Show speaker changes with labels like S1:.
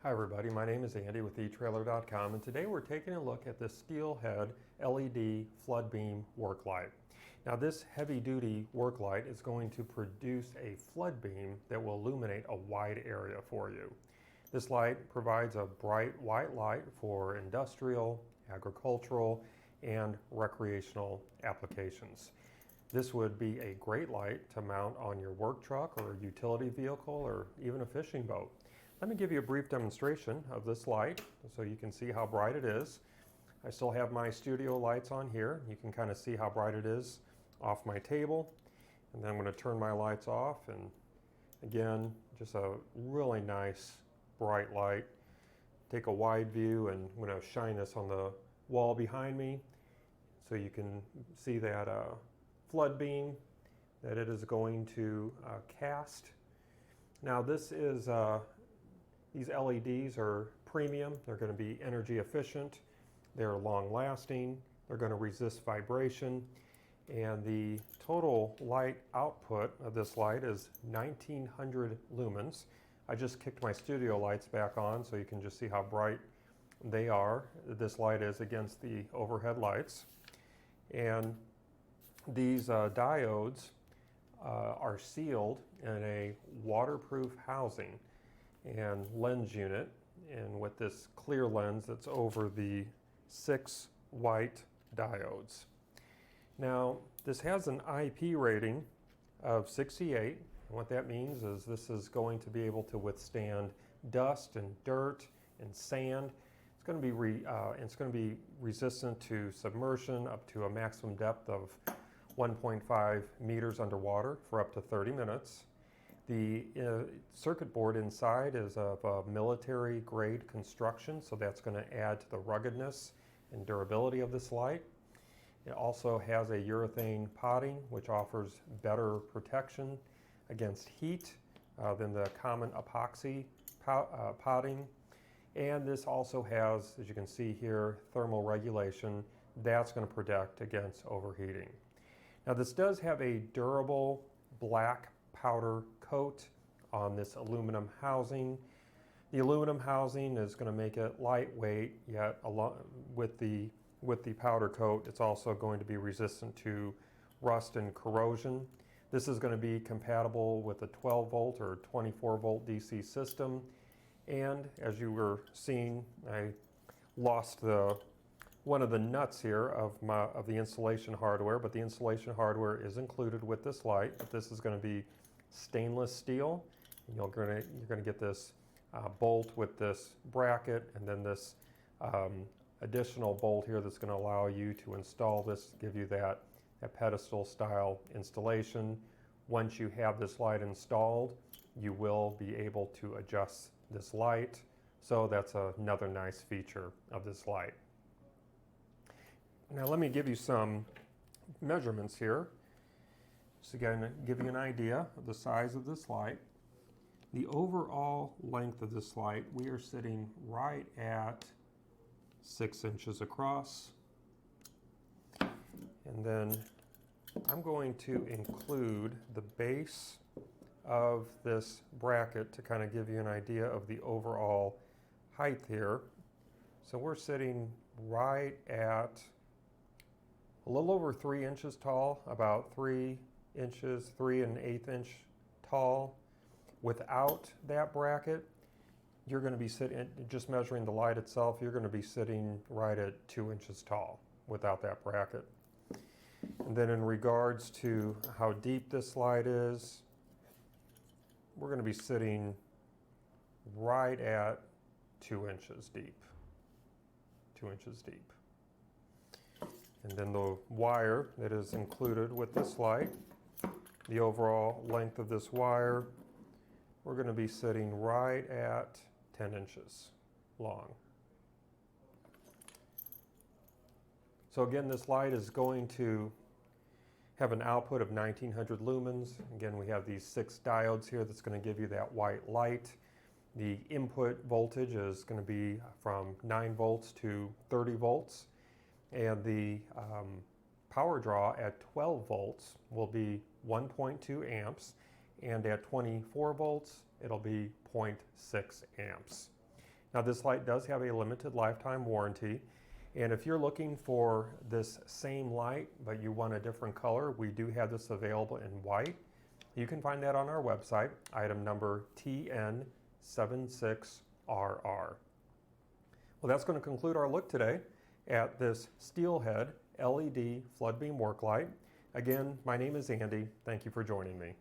S1: Hi everybody, my name is Andy with etrailer.com, and today we're taking a look at the SteelHead LED flood beam work light. Now this heavy duty work light is going to produce a flood beam that will illuminate a wide area for you. This light provides a bright white light for industrial, agricultural, and recreational applications. This would be a great light to mount on your work truck or utility vehicle or even a fishing boat. Let me give you a brief demonstration of this light so you can see how bright it is. I still have my studio lights on here. You can kind of see how bright it is off my table. And then I'm going to turn my lights off, and again, just a really nice bright light. Take a wide view, and I'm going to shine this on the wall behind me so you can see that flood beam that it is going to cast. Now this is these LEDs are premium. They're going to be energy efficient. They're long lasting. They're going to resist vibration. And the total light output of this light is 1900 lumens. I just kicked my studio lights back on so you can just see how bright they are. This light is against the overhead lights. And these diodes are sealed in a waterproof housing and lens unit, and with this clear lens that's over the 6 white diodes. Now this has an IP rating of 68, and what that means is this is going to be able to withstand dust and dirt and sand. It's going to be resistant to submersion up to a maximum depth of 1.5 meters underwater for up to 30 minutes. The circuit board inside is of a military grade construction, so that's going to add to the ruggedness and durability of this light. It also has a urethane potting, which offers better protection against heat than the common epoxy potting. And this also has, as you can see here, thermal regulation. That's going to protect against overheating. Now this does have a durable black powder coat on this aluminum housing. The aluminum housing is going to make it lightweight, yet along with the powder coat, it's also going to be resistant to rust and corrosion. This is going to be compatible with a 12 volt or 24 volt DC system. And as you were seeing, I lost one of the nuts here of the installation hardware, but the installation hardware is included with this light. But this is going to be stainless steel. You're going to get this bolt with this bracket, and then this additional bolt here that's going to allow you to install this, give you that pedestal style installation. Once you have this light installed, you will be able to adjust this light. So that's another nice feature of this light. Now let me give you some measurements here. Just again, to give you an idea of the size of this light. The overall length of this light, we are sitting right at 6 inches across. And then I'm going to include the base of this bracket to kind of give you an idea of the overall height here. So we're sitting right at a little over 3 inches tall, about 3 inches, 3 1/8 inch tall. Without that bracket, you're going to be sitting, just measuring the light itself, you're going to be sitting right at 2 inches tall without that bracket. And then in regards to how deep this light is, we're going to be sitting right at 2 inches deep. 2 inches deep. And then the wire that is included with this light, the overall length of this wire, we're going to be sitting right at 10 inches long. So again, this light is going to have an output of 1900 lumens. Again, we have these 6 diodes here that's going to give you that white light. The input voltage is going to be from 9 volts to 30 volts. And the power draw at 12 volts will be 1.2 amps, and at 24 volts it'll be 0.6 amps. Now this light does have a limited lifetime warranty, and if you're looking for this same light but you want a different color, we do have this available in white. You can find that on our website, item number TN76RR. Well, that's going to conclude our look today at this SteelHead LED flood beam work light. Again, my name is Andy. Thank you for joining me.